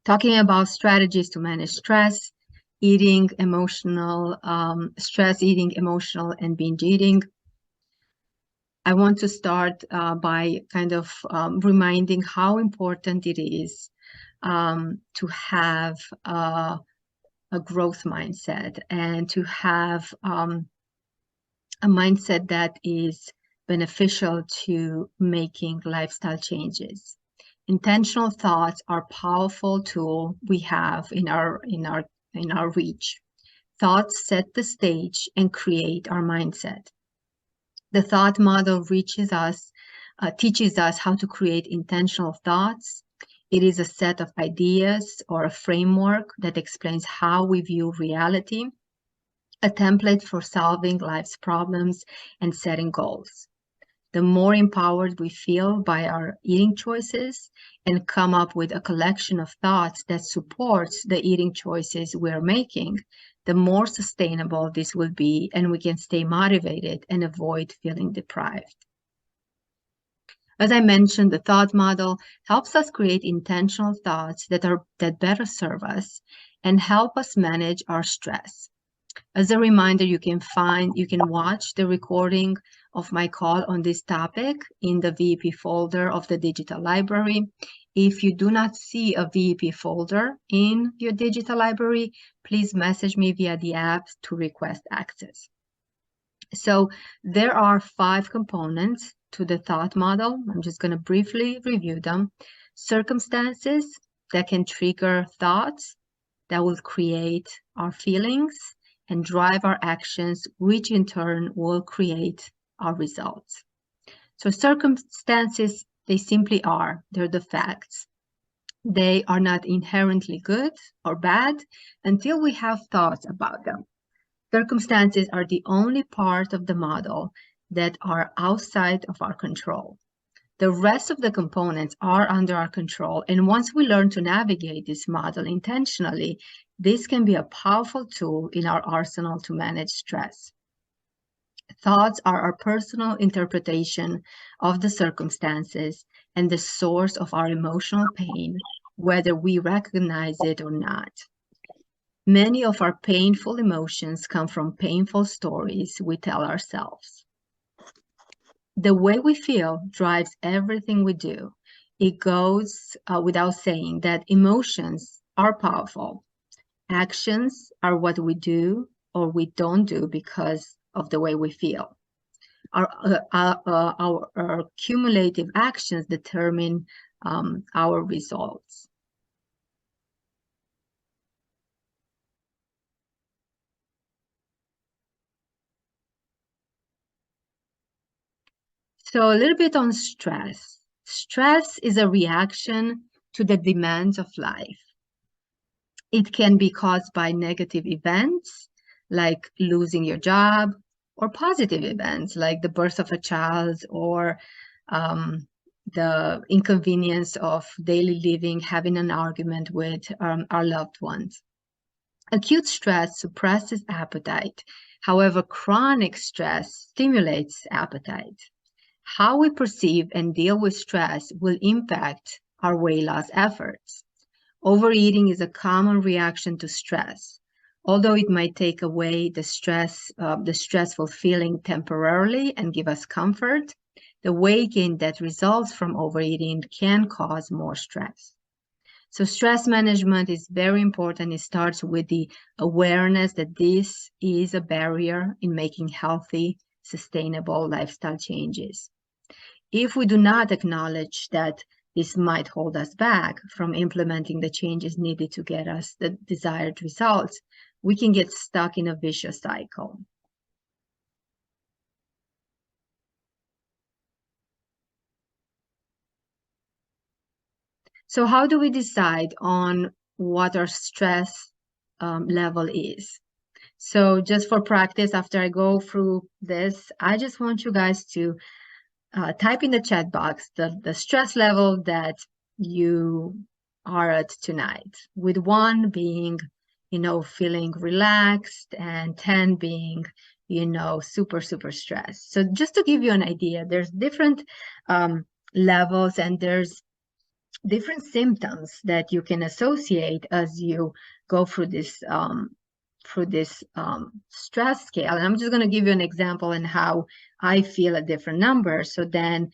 talking about strategies to manage stress, eating emotional, stress eating, emotional, and binge eating. I want to start by kind of reminding how important it is to have a growth mindset and to have a mindset that is beneficial to making lifestyle changes. Intentional thoughts are a powerful tool we have in our reach. Thoughts set the stage and create our mindset. The thought model teaches us how to create intentional thoughts. It is a set of ideas or a framework that explains how we view reality, a template for solving life's problems and setting goals. The more empowered we feel by our eating choices and come up with a collection of thoughts that supports the eating choices we're making, the more sustainable this will be, and we can stay motivated and avoid feeling deprived. As I mentioned, the thought model helps us create intentional thoughts that better serve us and help us manage our stress. As a reminder, you can watch the recording of my call on this topic in the VEP folder of the digital library. If you do not see a VEP folder in your digital library, please message me via the app to request access. So there are 5 components to the thought model. I'm just going to briefly review them. Circumstances that can trigger thoughts that will create our feelings and drive our actions, which in turn will create our results. So circumstances, they simply are, they're the facts. They are not inherently good or bad until we have thoughts about them. Circumstances are the only part of the model that are outside of our control. The rest of the components are under our control, and once we learn to navigate this model intentionally, this can be a powerful tool in our arsenal to manage stress. Thoughts are our personal interpretation of the circumstances and the source of our emotional pain, whether we recognize it or not. Many of our painful emotions come from painful stories we tell ourselves. The way we feel drives everything we do. It goes without saying that emotions are powerful. Actions are what we do or we don't do because of the way we feel. Our cumulative actions determine our results. So a little bit on stress. Stress is a reaction to the demands of life. It can be caused by negative events like losing your job, or positive events like the birth of a child, or the inconvenience of daily living, having an argument with our loved ones. Acute stress suppresses appetite. However, chronic stress stimulates appetite. How we perceive and deal with stress will impact our weight loss efforts. Overeating is a common reaction to stress. Although it might take away the stressful feeling temporarily and give us comfort, the weight gain that results from overeating can cause more stress. So stress management is very important. It starts with the awareness that this is a barrier in making healthy, sustainable lifestyle changes. If we do not acknowledge that this might hold us back from implementing the changes needed to get us the desired results, we can get stuck in a vicious cycle. So how do we decide on what our stress level is? So just for practice, after I go through this, I just want you guys to type in the chat box the stress level that you are at tonight, with 1 being, feeling relaxed, and 10 being, super, super stressed. So just to give you an idea, there's different levels, and there's different symptoms that you can associate as you go through this stress scale. And I'm just going to give you an example in how I feel at different numbers. So then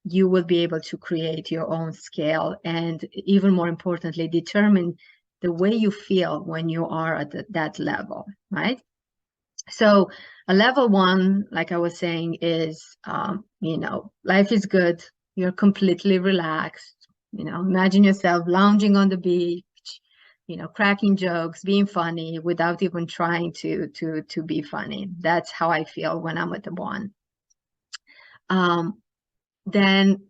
you will be able to create your own scale and, even more importantly, determine the way you feel when you are at that level, right? So a level 1, like I was saying, is, life is good. You're completely relaxed. Imagine yourself lounging on the beach, cracking jokes, being funny without even trying to be funny. That's how I feel when I'm with the 1. Then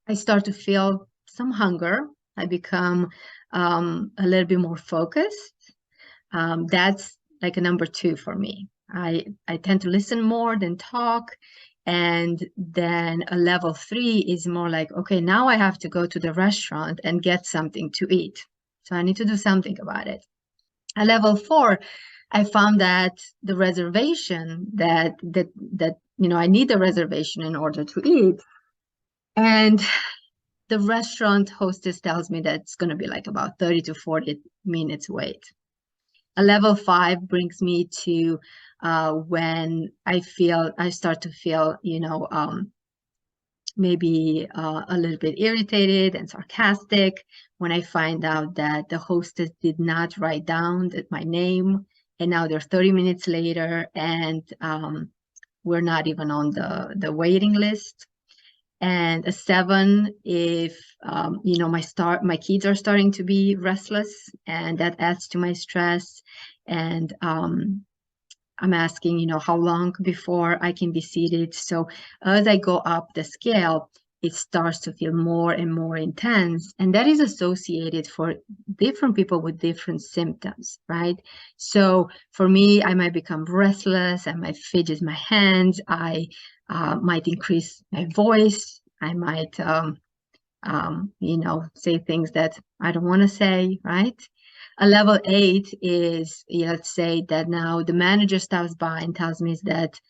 I start to feel some hunger. I become a little bit more focused. That's like a number 2 for me. I tend to listen more than talk. And then a level 3 is more like, okay, now I have to go to the restaurant and get something to eat. So I need to do something about it. A level 4, I found that the reservation that I need the reservation in order to eat. And the restaurant hostess tells me that it's going to be like about 30 to 40 minutes wait. A level 5 brings me to when I start to feel, maybe a little bit irritated and sarcastic when I find out that the hostess did not write down my name, and now they're 30 minutes later, and we're not even on the waiting list. And a 7, if my kids are starting to be restless, and that adds to my stress. And I'm asking, how long before I can be seated. So as I go up the scale, it starts to feel more and more intense. And that is associated for different people with different symptoms, right? So for me, I might become restless. I might fidget my hands. I might increase my voice. I might, say things that I don't want to say, right? A level 8 is, let's say that now the manager stops by and tells me that,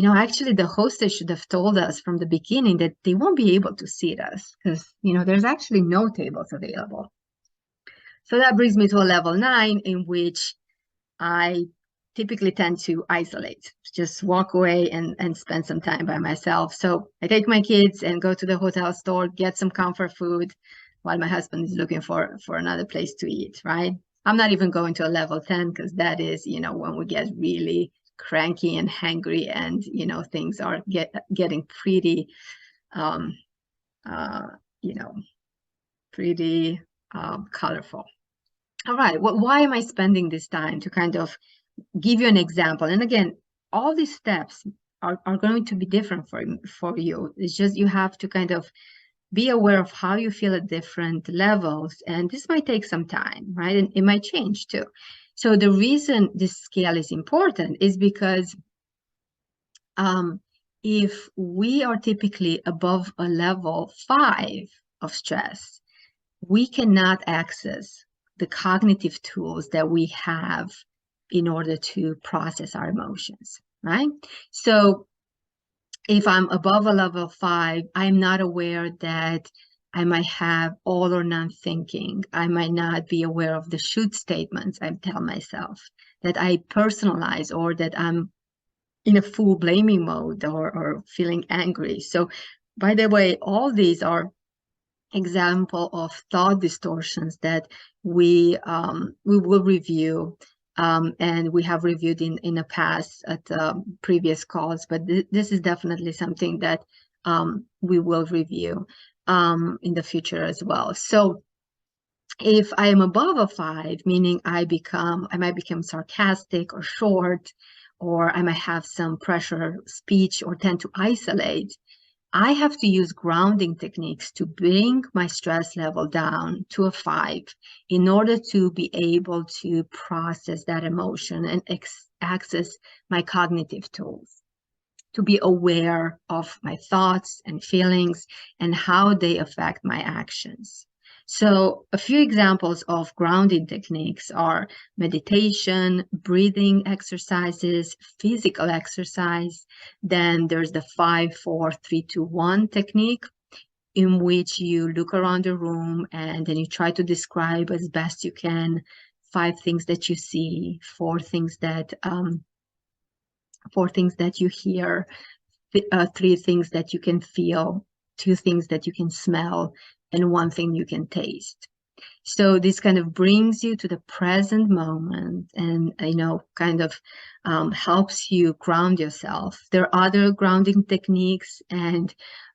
actually the hostess should have told us from the beginning that they won't be able to seat us because, there's actually no tables available. So that brings me to a level 9, in which I typically tend to isolate, just walk away and spend some time by myself. So I take my kids and go to the hotel store, get some comfort food while my husband is looking for another place to eat, right? I'm not even going to a level 10 because that is, when we get really cranky and hangry and, things are getting pretty, pretty colorful. All right, well, why am I spending this time to kind of give you an example? And again, all these steps are going to be different for you. It's just you have to kind of be aware of how you feel at different levels. And this might take some time, right? And it might change too. So the reason this scale is important is because if we are typically above a level 5 of stress, we cannot access the cognitive tools that we have in order to process our emotions, right? So if I'm above a level 5, I'm not aware that I might have all or none thinking. I might not be aware of the should statements I tell myself, that I personalize, or that I'm in a full blaming mode or feeling angry. So by the way, all these are example of thought distortions that we will review, and we have reviewed in the past at previous calls, but this is definitely something that we will review in the future as well. So if I am above a 5, meaning I might become sarcastic or short, or I might have some pressure speech or tend to isolate, I have to use grounding techniques to bring my stress level down to a 5 in order to be able to process that emotion and access my cognitive tools, to be aware of my thoughts and feelings and how they affect my actions. So a few examples of grounding techniques are meditation, breathing exercises, physical exercise. Then there's the 5, 4, 3, 2, 1 technique. in which you look around the room and then you try to describe as best you can 5 things that you see, 4 things that you hear, 3 things that you can feel, 2 things that you can smell, and 1 thing you can taste. So this kind of brings you to the present moment and, kind of helps you ground yourself. There are other grounding techniques, and,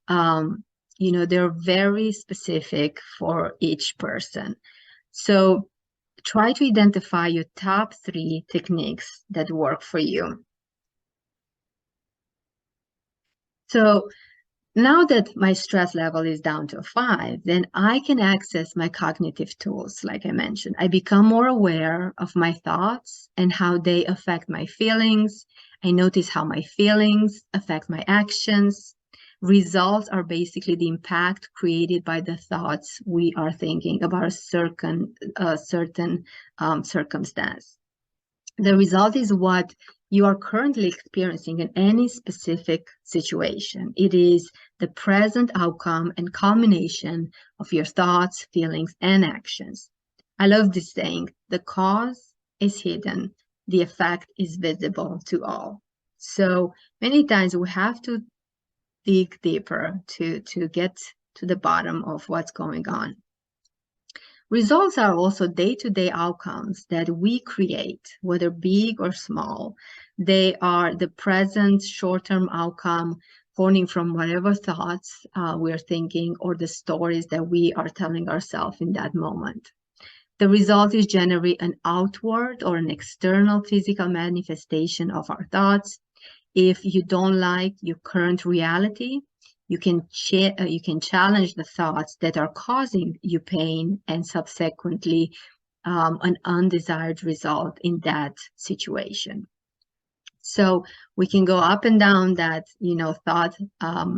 they're very specific for each person. So try to identify your top 3 techniques that work for you. So now that my stress level is down to 5, then I can access my cognitive tools, like I mentioned. I become more aware of my thoughts and how they affect my feelings. I notice how my feelings affect my actions. Results are basically the impact created by the thoughts we are thinking about a certain circumstance. The result is what you are currently experiencing in any specific situation. It is the present outcome and culmination of your thoughts, feelings, and actions. I love this saying, the cause is hidden, the effect is visible to all. So many times we have to dig deeper to get to the bottom of what's going on. Results are also day-to-day outcomes that we create, whether big or small. They are the present short-term outcome forming from whatever thoughts we're thinking or the stories that we are telling ourselves in that moment. The result is generally an outward or an external physical manifestation of our thoughts. If you don't like your current reality, you can challenge the thoughts that are causing you pain and subsequently an undesired result in that situation. So we can go up and down that thought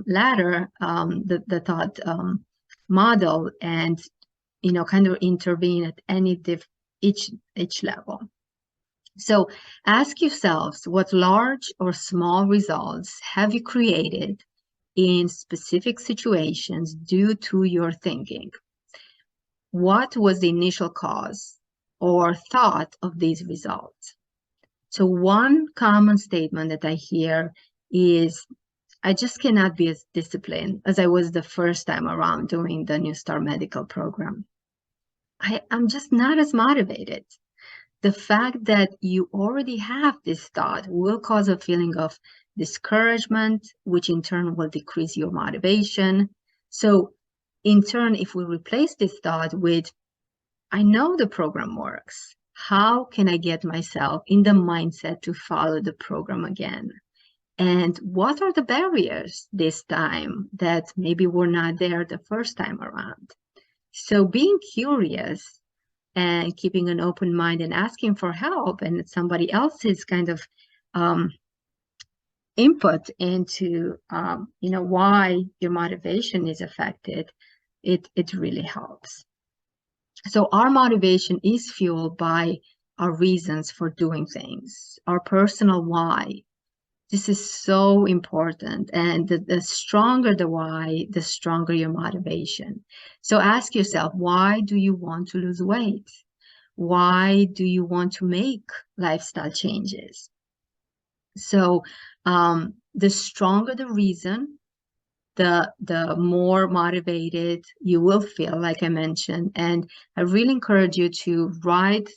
ladder, the thought model, and kind of intervene at each level. So ask yourselves, what large or small results have you created in specific situations due to your thinking? What was the initial cause or thought of these results? So one common statement that I hear is, I just cannot be as disciplined as I was the first time around doing the New Star Medical program. I'm just not as motivated. The fact that you already have this thought will cause a feeling of discouragement, which in turn will decrease your motivation. So in turn, if we replace this thought with, I know the program works, how can I get myself in the mindset to follow the program again? And what are the barriers this time that maybe were not there the first time around? So being curious and keeping an open mind and asking for help and somebody else's kind of input into why your motivation is affected, it really helps. So our motivation is fueled by our reasons for doing things, our personal why. This is so important, and the stronger the why, the stronger your motivation. So ask yourself, why do you want to lose weight? Why do you want to make lifestyle changes? So the stronger the reason, the more motivated you will feel, like I mentioned. And I really encourage you to write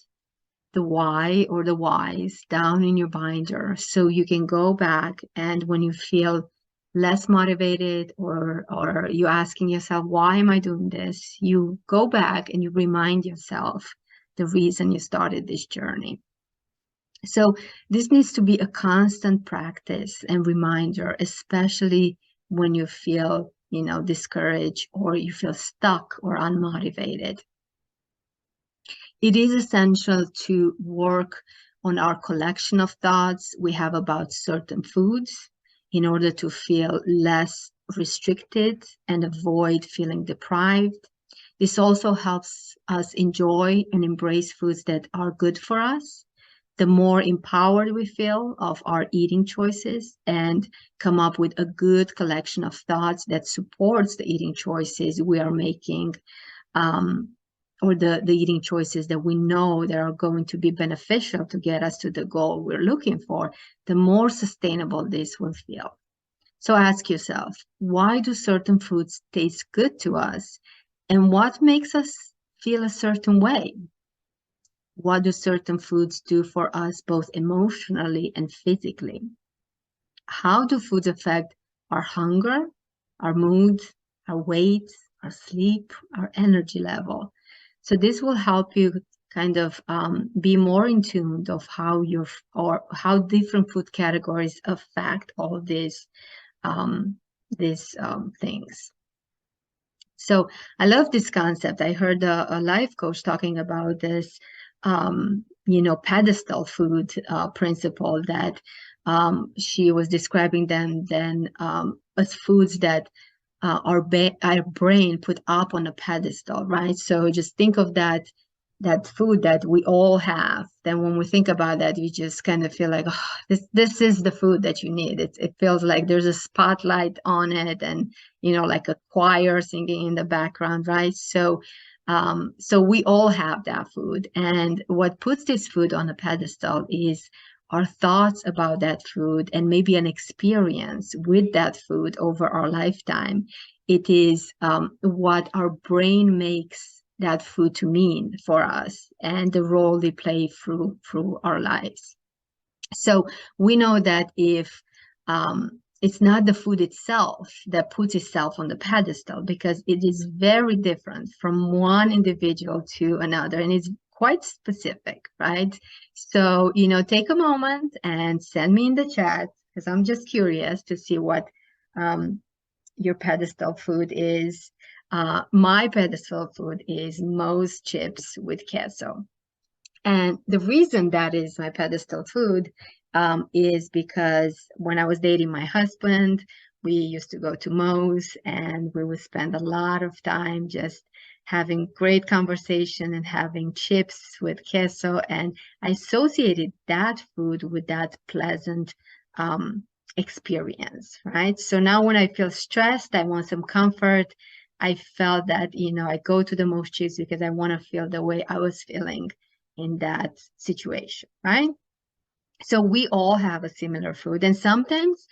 the why or the whys down in your binder so you can go back, and when you feel less motivated or you're asking yourself, why am I doing this? You go back and you remind yourself the reason you started this journey. So this needs to be a constant practice and reminder, especially when you feel, discouraged or you feel stuck or unmotivated. It is essential to work on our collection of thoughts we have about certain foods in order to feel less restricted and avoid feeling deprived. This also helps us enjoy and embrace foods that are good for us, the more empowered we feel of our eating choices and come up with a good collection of thoughts that supports the eating choices we are making, or the eating choices that we know that are going to be beneficial to get us to the goal we're looking for, the more sustainable this will feel. So ask yourself, why do certain foods taste good to us? And what makes us feel a certain way? What do certain foods do for us both emotionally and physically? How do foods affect our hunger, our mood, our weight, our sleep, our energy level? So this will help you kind of be more in tune of how how different food categories affect all these things. So I love this concept. I heard a life coach talking about this, pedestal food principle, that she was describing them then as foods that our brain put up on a pedestal, right? So just think of that food that we all have. Then when we think about that, you just kind of feel like, oh, this is the food that you need. It feels like there's a spotlight on it, and like a choir singing in the background, right? So we all have that food, and what puts this food on a pedestal is our thoughts about that food, and maybe an experience with that food over our lifetime. It is what our brain makes that food to mean for us, and the role they play through our lives. So we know that if it's not the food itself that puts itself on the pedestal, because it is very different from one individual to another, and it's quite specific, right? So, take a moment and send me in the chat, because I'm just curious to see what your pedestal food is. My pedestal food is Moe's chips with queso. And the reason that is my pedestal food is because when I was dating my husband, we used to go to Moe's, and we would spend a lot of time just having great conversation and having chips with queso. And I associated that food with that pleasant experience, right? So now when I feel stressed, I want some comfort. I felt that, I go to the Moe's chips because I want to feel the way I was feeling in that situation, right? So we all have a similar food, and sometimes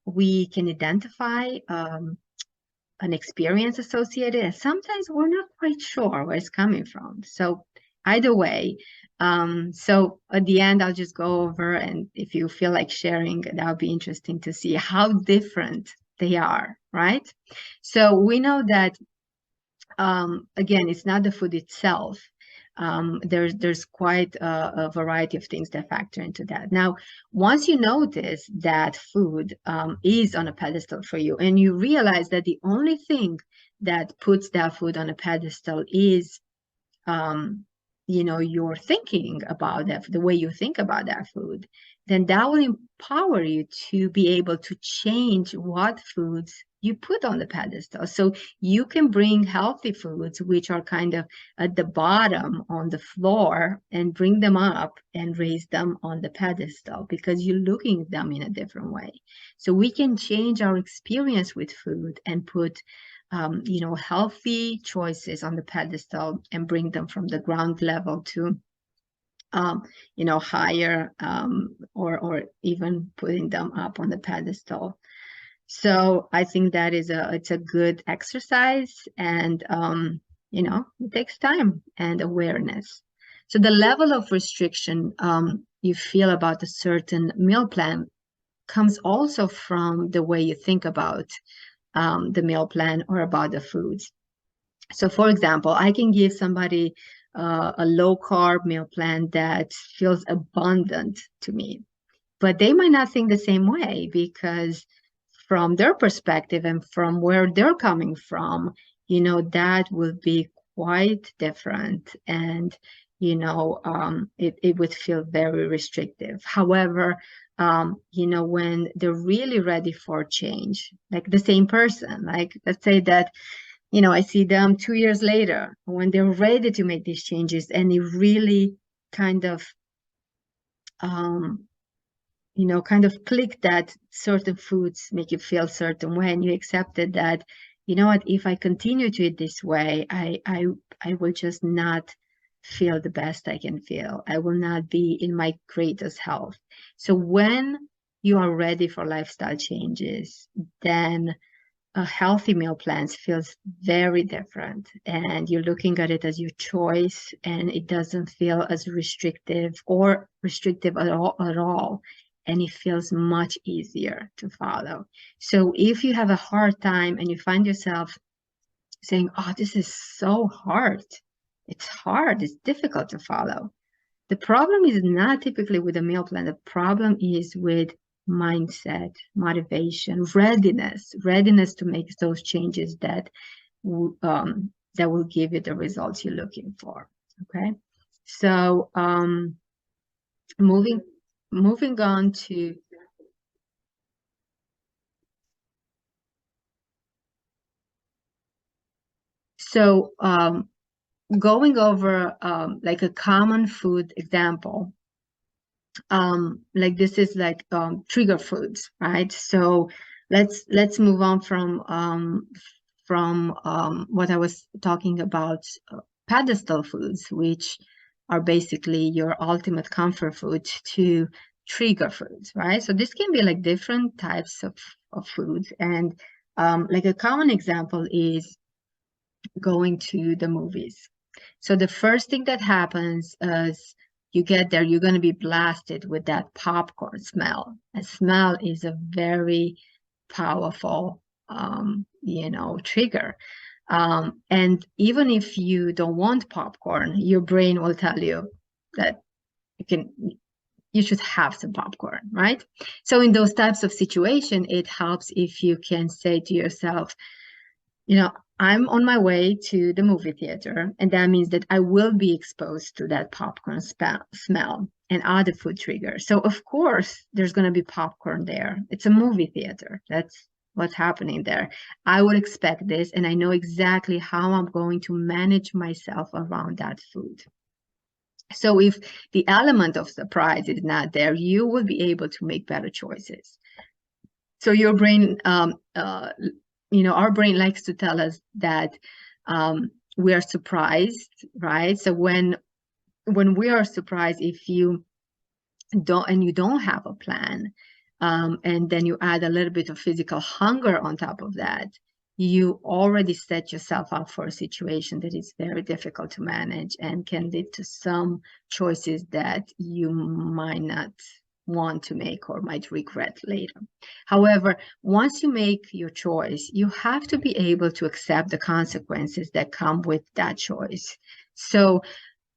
we can identify an experience associated, and sometimes we're not quite sure where it's coming from. So either way, so at the end, I'll just go over, and if you feel like sharing, that would be interesting to see how different they are, right? So we know that, again, it's not the food itself. There's quite a variety of things that factor into that. Now, once you notice that food is on a pedestal for you, and you realize that the only thing that puts that food on a pedestal is you're thinking about that, the way you think about that food, then that will empower you to be able to change what foods you put on the pedestal. So you can bring healthy foods, which are kind of at the bottom on the floor, and bring them up and raise them on the pedestal, because you're looking at them in a different way. So we can change our experience with food and put healthy choices on the pedestal, and bring them from the ground level to higher, or even putting them up on the pedestal. So I think that it's a good exercise, and it takes time and awareness. So the level of restriction you feel about a certain meal plan comes also from the way you think about the meal plan or about the foods. So for example, I can give somebody a low carb meal plan that feels abundant to me, but they might not think the same way, because from their perspective and from where they're coming from, that will be quite different, and it would feel very restrictive. However, when they're really ready for change, like the same person, like let's say that, I see them 2 years later, when they're ready to make these changes, and it really kind of kind of click that certain foods make you feel certain way, and you accepted that, you know what, if I continue to eat this way, I will just not feel the best I can feel. I will not be in my greatest health. So when you are ready for lifestyle changes, then a healthy meal plans feels very different, and you're looking at it as your choice, and it doesn't feel as restrictive at all, and it feels much easier to follow. So if you have a hard time and you find yourself saying, oh, this is so hard, it's difficult to follow, the problem is not typically with a meal plan. The problem is with mindset, motivation, readiness to make those changes that will give you the results you're looking for. Okay, so moving on to going over like a common food example. Like this is like trigger foods, right? So let's move on from what I was talking about, pedestal foods, which are basically your ultimate comfort food, to trigger foods, right? So this can be like different types of foods, and like a common example is going to the movies. So the first thing that happens is you get there, you're going to be blasted with that popcorn smell. And smell is a very powerful, trigger. And even if you don't want popcorn, your brain will tell you that you should have some popcorn, right? So in those types of situation, it helps if you can say to yourself, I'm on my way to the movie theater, and that means that I will be exposed to that popcorn smell and other food triggers. So of course, there's going to be popcorn there. It's a movie theater. That's what's happening there. I would expect this, and I know exactly how I'm going to manage myself around that food. So if the element of surprise is not there, you will be able to make better choices. So your brain, our brain likes to tell us that we are surprised, right? So when we are surprised, if you don't have a plan, and then you add a little bit of physical hunger on top of that, you already set yourself up for a situation that is very difficult to manage and can lead to some choices that you might not want to make or might regret later. However, once you make your choice, you have to be able to accept the consequences that come with that choice. So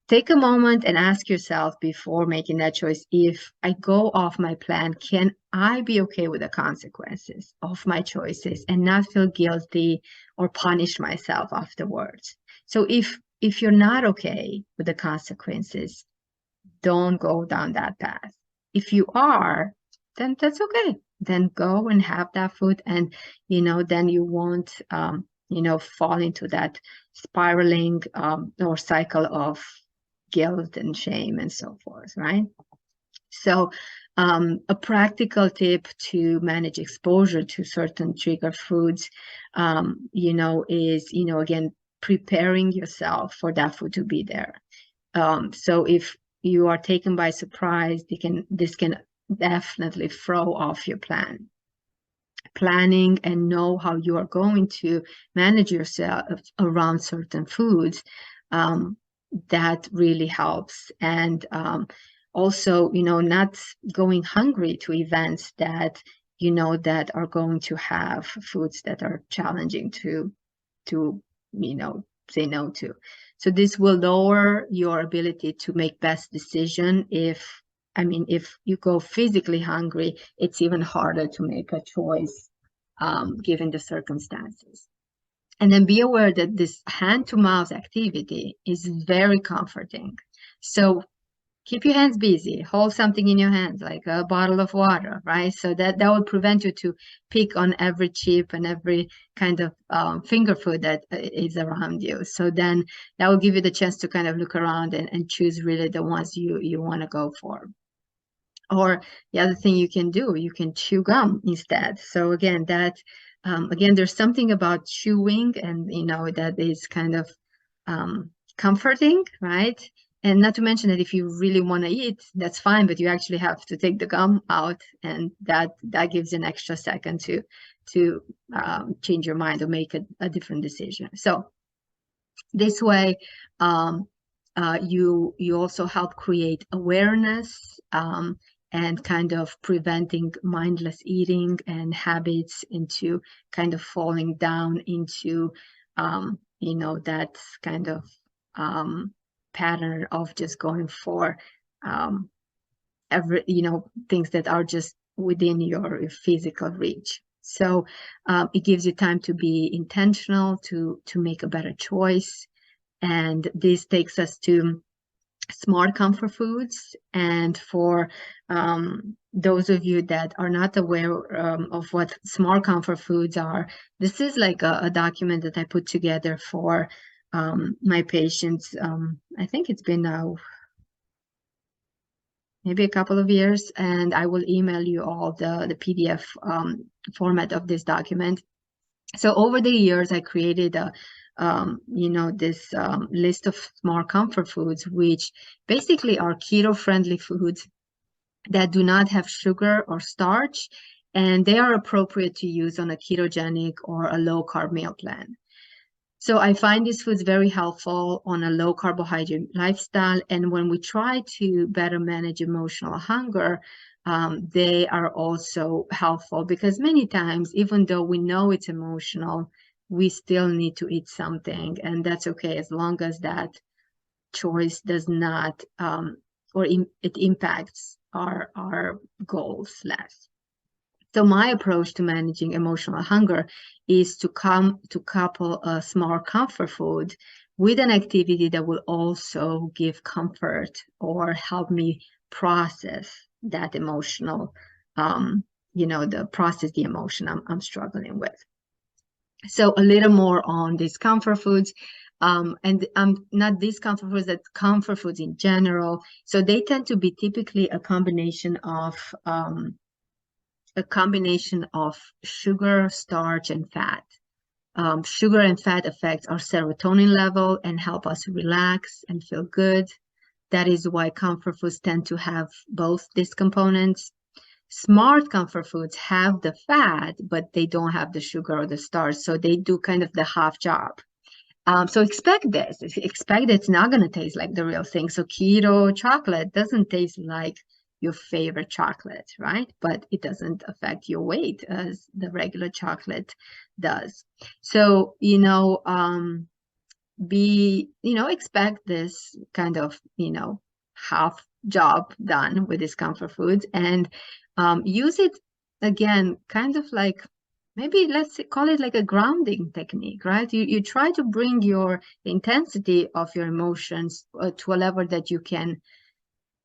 take a moment and ask yourself before making that choice, if I go off my plan, can I be okay with the consequences of my choices and not feel guilty or punish myself afterwards? So if you're not okay with the consequences, don't go down that path. If you are, then that's okay. Then go and have that food, and then you won't fall into that spiraling or cycle of guilt and shame and so forth, right? So a practical tip to manage exposure to certain trigger foods, is, again, preparing yourself for that food to be there. So if you are taken by surprise, this can definitely throw off your planning, and know how you are going to manage yourself around certain foods. That really helps. And also, not going hungry to events that that are going to have foods that are challenging to say no to. So this will lower your ability to make best decision. If you go physically hungry, it's even harder to make a choice given the circumstances. And then be aware that this hand-to-mouth activity is very comforting. So keep your hands busy, hold something in your hands, like a bottle of water, right? So that will prevent you to pick on every chip and every kind of finger food that is around you. So then that will give you the chance to kind of look around and choose really the ones you want to go for. Or the other thing you can do, you can chew gum instead. So again, again, there's something about chewing, and that is kind of comforting, right? And not to mention that if you really want to eat, that's fine, but you actually have to take the gum out, and that gives you an extra second to change your mind or make a different decision. So this way, you also help create awareness, and kind of preventing mindless eating and habits into kind of falling down into that kind of pattern of just going for things that are just within your physical reach. So it gives you time to be intentional, to make a better choice. And this takes us to smart comfort foods. And for those of you that are not aware of what smart comfort foods are, this is like a document that I put together for my patients. I think it's been now maybe a couple of years, and I will email you all the PDF format of this document. So over the years, I created this list of smart comfort foods, which basically are keto-friendly foods that do not have sugar or starch, and they are appropriate to use on a ketogenic or a low-carb meal plan. So I find these foods very helpful on a low carbohydrate lifestyle. And when we try to better manage emotional hunger, they are also helpful, because many times, even though we know it's emotional, we still need to eat something. And that's okay, as long as that choice does not, it impacts our goals less. So my approach to managing emotional hunger is to couple a small comfort food with an activity that will also give comfort or help me process that emotional, process the emotion I'm struggling with. So a little more on these comfort foods. And not these comfort foods, that comfort foods in general. So they tend to be typically a combination of sugar, starch, and fat. Sugar and fat affect our serotonin level and help us relax and feel good. That is why comfort foods tend to have both these components. Smart comfort foods have the fat, but they don't have the sugar or the starch, so they do kind of the half job. So expect this. Expect it's not going to taste like the real thing. So keto chocolate doesn't taste like your favorite chocolate, right? But it doesn't affect your weight as the regular chocolate does. So, expect this kind of, half job done with these comfort foods, and use it again, kind of like, maybe let's call it like a grounding technique, right? You try to bring the intensity of your emotions to a level that you can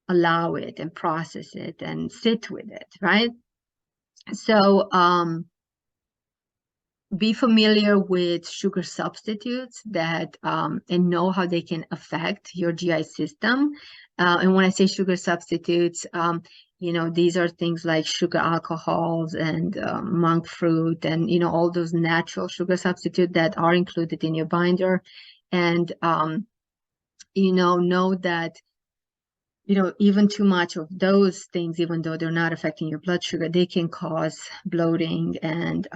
allow it and process it and sit with it, right? So be familiar with sugar substitutes that and know how they can affect your GI system. And when I say sugar substitutes, these are things like sugar alcohols and monk fruit and, all those natural sugar substitutes that are included in your binder. And, know that even too much of those things, even though they're not affecting your blood sugar, they can cause bloating and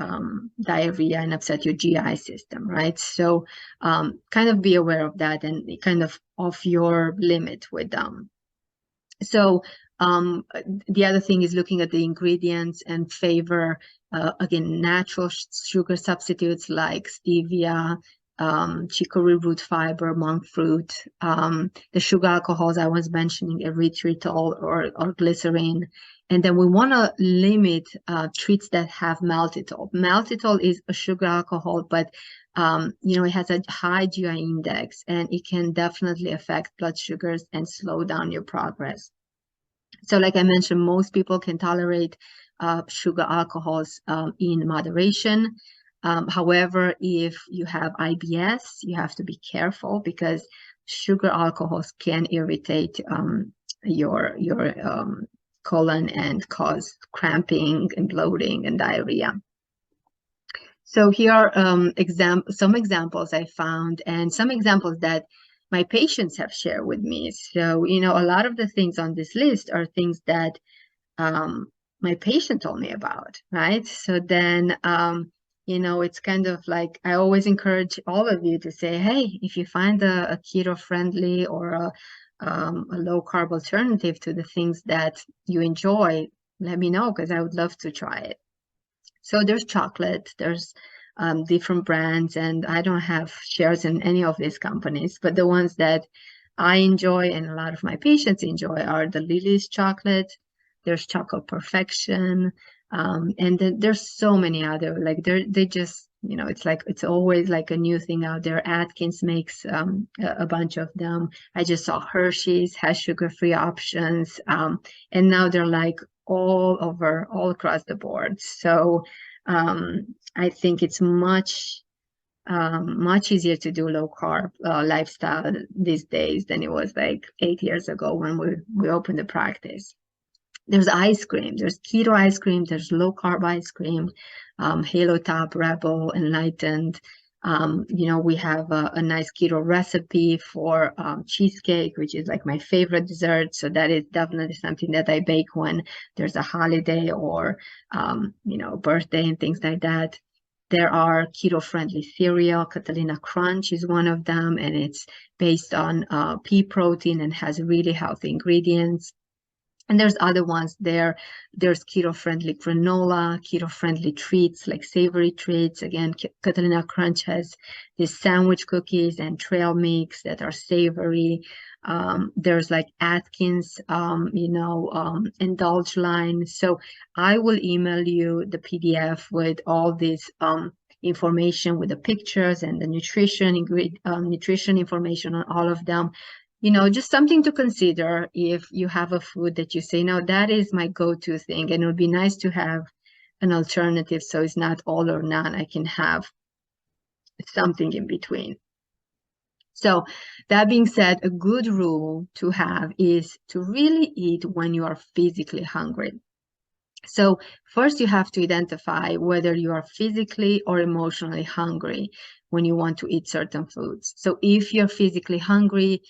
diarrhea and upset your GI system, right? So kind of be aware of that and kind of your limit with them. So the other thing is looking at the ingredients and favor, again, natural sugar substitutes like stevia, chicory root fiber, monk fruit, the sugar alcohols I was mentioning, erythritol or glycerin. And then we want to limit treats that have maltitol. Maltitol is a sugar alcohol, but it has a high GI index, and it can definitely affect blood sugars and slow down your progress. So like I mentioned, most people can tolerate sugar alcohols in moderation. However, if you have IBS, you have to be careful, because sugar alcohols can irritate your colon and cause cramping and bloating and diarrhea. So here are some examples I found, and some examples that my patients have shared with me. So, a lot of the things on this list are things that my patient told me about, right? So then, it's kind of like I always encourage all of you to say, hey, if you find a keto-friendly or a low-carb alternative to the things that you enjoy, let me know, because I would love to try it. So there's chocolate, there's different brands, and I don't have shares in any of these companies, but the ones that I enjoy and a lot of my patients enjoy are the Lily's chocolate. There's Chocolate Perfection, and then there's so many other, like they just, it's like it's always like a new thing out there. Atkins makes a bunch of them. I just saw Hershey's has sugar-free options, and now they're like all over, all across the board. So I think it's much easier to do low carb lifestyle these days than it was like 8 years ago when we opened the practice. There's ice cream, there's keto ice cream, there's low carb ice cream, Halo Top, Rebel, Enlightened. We have a nice keto recipe for cheesecake, which is like my favorite dessert. So that is definitely something that I bake when there's a holiday or, birthday and things like that. There are keto-friendly cereal. Catalina Crunch is one of them, and it's based on pea protein and has really healthy ingredients. And there's other ones there. There's keto-friendly granola, keto-friendly treats like savory treats. Again, Catalina Crunch has these sandwich cookies and trail mix that are savory. There's like Atkins, Indulge line. So I will email you the PDF with all this information with the pictures and the nutrition information on all of them. Just something to consider if you have a food that you say, no, that is my go-to thing. And it would be nice to have an alternative so it's not all or none. I can have something in between. So that being said, a good rule to have is to really eat when you are physically hungry. So first you have to identify whether you are physically or emotionally hungry when you want to eat certain foods. So if you're physically hungry,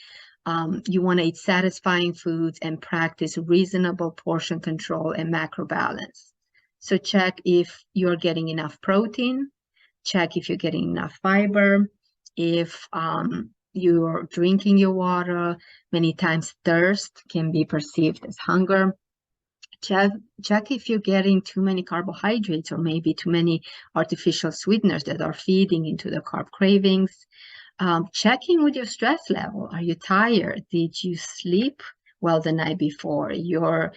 you want to eat satisfying foods and practice reasonable portion control and macro balance. So check if you're getting enough protein, check if you're getting enough fiber, if you're drinking your water. Many times thirst can be perceived as hunger. Check if you're getting too many carbohydrates or maybe too many artificial sweeteners that are feeding into the carb cravings. Checking with your stress level. Are you tired? Did you sleep well the night before? Your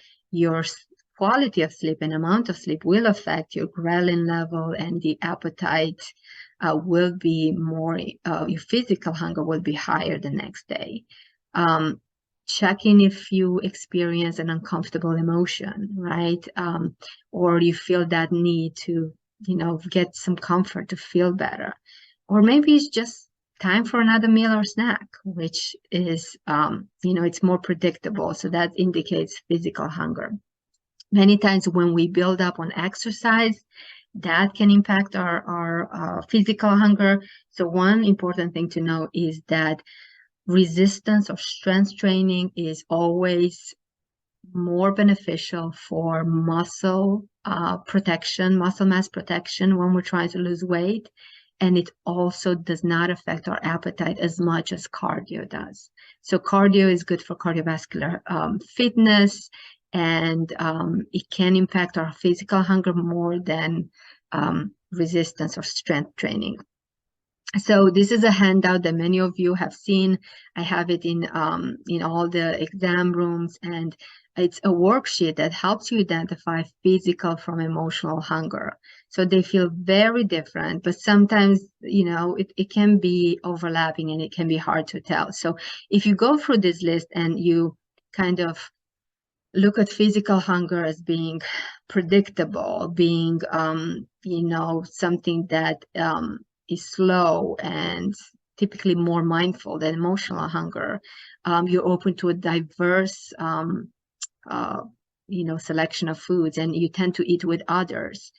quality of sleep and amount of sleep will affect your ghrelin level, and the appetite will be more, your physical hunger will be higher the next day. Checking if you experience an uncomfortable emotion, right? Or you feel that need to, get some comfort to feel better. Or maybe it's just time for another meal or snack, which is, it's more predictable. So that indicates physical hunger. Many times when we build up on exercise, that can impact our physical hunger. So one important thing to know is that resistance or strength training is always more beneficial for muscle protection, muscle mass protection when we're trying to lose weight. And it also does not affect our appetite as much as cardio does. So cardio is good for cardiovascular fitness, and it can impact our physical hunger more than resistance or strength training. So this is a handout that many of you have seen. I have it in all the exam rooms, and it's a worksheet that helps you identify physical from emotional hunger. So they feel very different, but sometimes, it can be overlapping and it can be hard to tell. So if you go through this list and you kind of look at physical hunger as being predictable, being, something that is slow and typically more mindful than emotional hunger, you're open to a diverse selection of foods, and you tend to eat with others.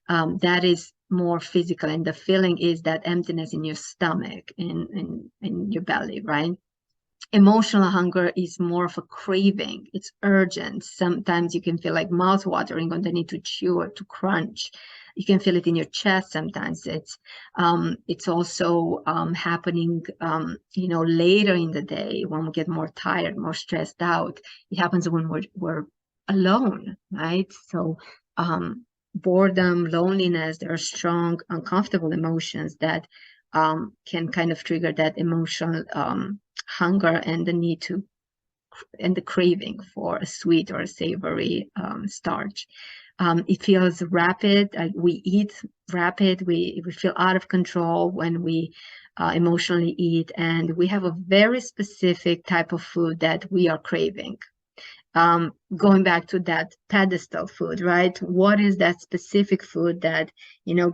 That is more physical, and the feeling is that emptiness in your stomach, in your belly, right? Emotional hunger is more of a craving. It's urgent. Sometimes you can feel like mouth watering on the need to chew or to crunch. You can feel it in your chest. Sometimes it's also happening later in the day when we get more tired, more stressed out. It happens when we're alone, right? So boredom, loneliness, there are strong uncomfortable emotions that can kind of trigger that emotional hunger and the need to, and the craving for a sweet or a savory starch. It feels rapid. We eat rapid. We feel out of control when we emotionally eat, and we have a very specific type of food that we are craving. Going back to that pedestal food, right? What is that specific food that,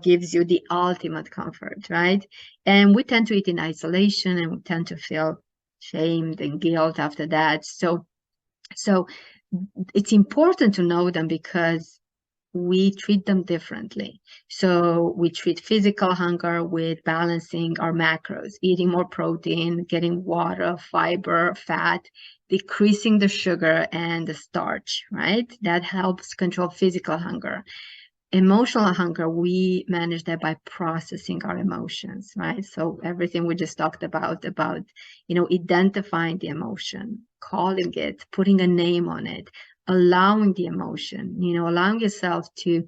gives you the ultimate comfort, right? And we tend to eat in isolation, and we tend to feel shamed and guilt after that. So it's important to know them because we treat them differently. So we treat physical hunger with balancing our macros, eating more protein, getting water, fiber, fat, decreasing the sugar and the starch, right? That helps control physical hunger. Emotional hunger, we manage that by processing our emotions, right? So everything we just talked about, identifying the emotion, calling it, putting a name on it, allowing the emotion, allowing yourself to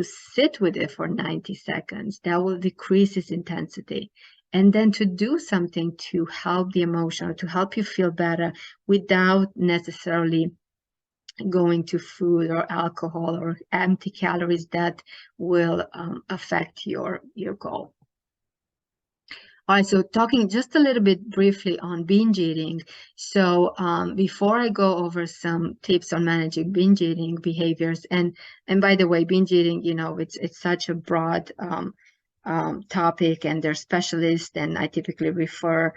sit with it for 90 seconds. That will decrease its intensity. And then to do something to help the emotion, or to help you feel better without necessarily going to food or alcohol or empty calories that will affect your goal. All right, so talking just a little bit briefly on binge eating. So before I go over some tips on managing binge eating behaviors, and by the way, binge eating, it's such a broad topic, and they're specialists, and I typically refer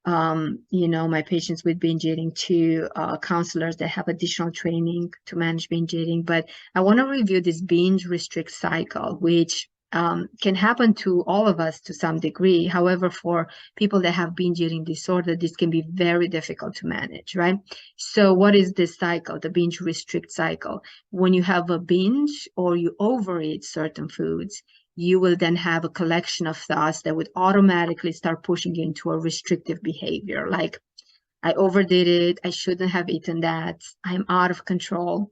my patients with binge eating to counselors that have additional training to manage binge eating. But I want to review this binge restrict cycle, which can happen to all of us to some degree. However, for people that have binge eating disorder, this can be very difficult to manage, right? So what is this cycle, the binge restrict cycle? When you have a binge or you overeat certain foods, you will then have a collection of thoughts that would automatically start pushing you into a restrictive behavior. Like, I overdid it, I shouldn't have eaten that, I'm out of control.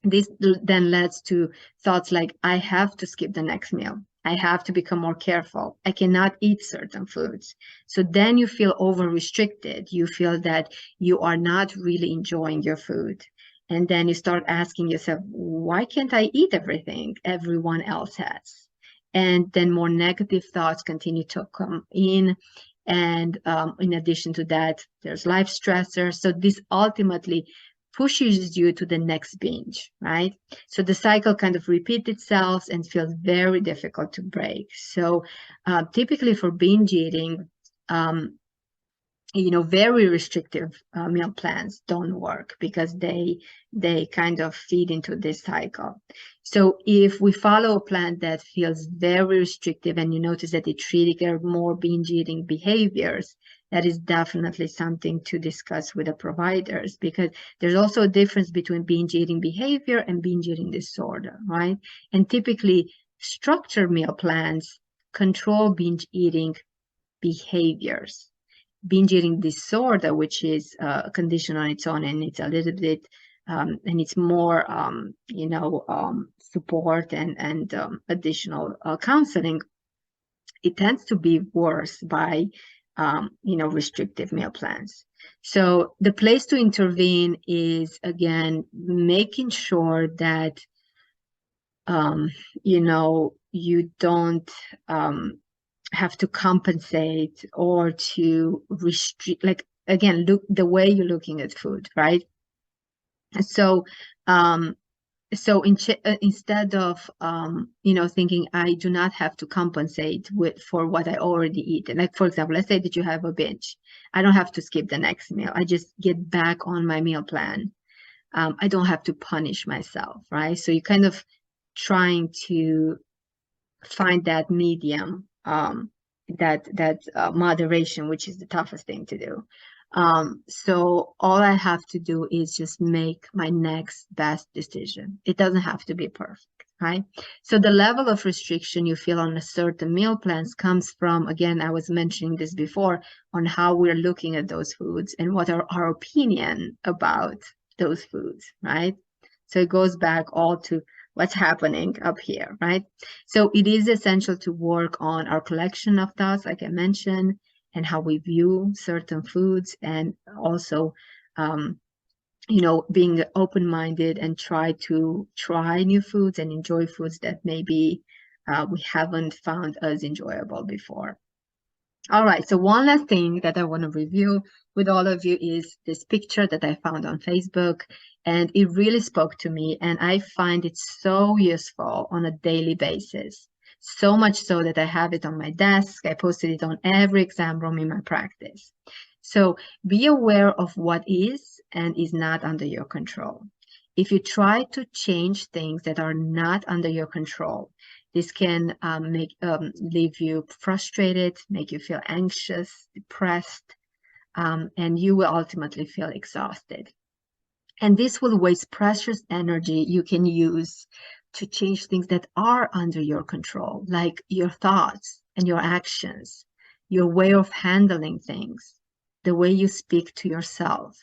This then leads to thoughts like, I have to skip the next meal, I have to become more careful, I cannot eat certain foods. So then you feel over restricted, you feel that you are not really enjoying your food. And then you start asking yourself, why can't I eat everything everyone else has? And then more negative thoughts continue to come in. And in addition to that, there's life stressors. So this ultimately pushes you to the next binge, right? So the cycle kind of repeats itself and feels very difficult to break. So typically for binge eating, very restrictive meal plans don't work because they kind of feed into this cycle. So if we follow a plan that feels very restrictive and you notice that it triggers more binge eating behaviors, that is definitely something to discuss with the providers, because there's also a difference between binge eating behavior and binge eating disorder, right? And typically structured meal plans control binge eating behaviors. Binge eating disorder, which is a condition on its own, and it's a little bit and it's more support and additional counseling, it tends to be worse by restrictive meal plans. So the place to intervene is, again, making sure that you don't have to compensate or to restrict, like, again, look the way you're looking at food, right? So instead of thinking I do not have to compensate for what I already eat, like, for example, let's say that you have a binge, I don't have to skip the next meal, I just get back on my meal plan. I don't have to punish myself, right? So you're kind of trying to find that medium, that moderation, which is the toughest thing to do. So all I have to do is just make my next best decision. It doesn't have to be perfect, right? So the level of restriction you feel on a certain meal plans comes from, again, I was mentioning this before, on how we're looking at those foods and what are our opinion about those foods, right? So it goes back all to what's happening up here, right? So it is essential to work on our collection of thoughts, like I mentioned, and how we view certain foods, and also, being open-minded and try new foods and enjoy foods that maybe we haven't found as enjoyable before. All right, so one last thing that I want to review with all of you is this picture that I found on Facebook, and it really spoke to me, and I find it so useful on a daily basis. So much so that I have it on my desk. I posted it on every exam room in my practice. So be aware of what is and is not under your control. If you try to change things that are not under your control, this can leave you frustrated, make you feel anxious, depressed, and you will ultimately feel exhausted. And this will waste precious energy you can use to change things that are under your control, like your thoughts and your actions, your way of handling things, the way you speak to yourself,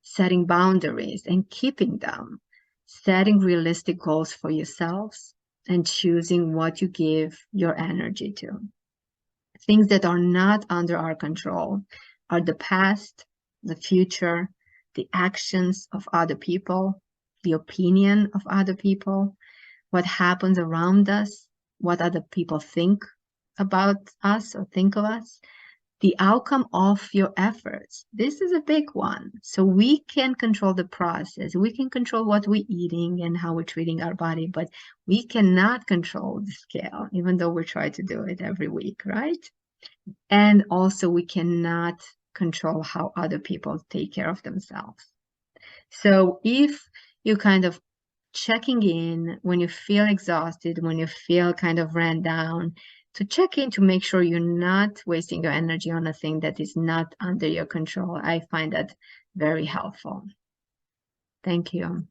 setting boundaries and keeping them, setting realistic goals for yourselves, and choosing what you give your energy to. Things that are not under our control are the past, the future, the actions of other people, the opinion of other people, what happens around us, what other people think about us or think of us, the outcome of your efforts. This is a big one. So we can control the process. We can control what we're eating and how we're treating our body, but we cannot control the scale, even though we try to do it every week, right? And also we cannot control how other people take care of themselves. So if you kind of checking in when you feel exhausted, when you feel kind of ran down, to check in to make sure you're not wasting your energy on a thing that is not under your control. I find that very helpful. Thank you.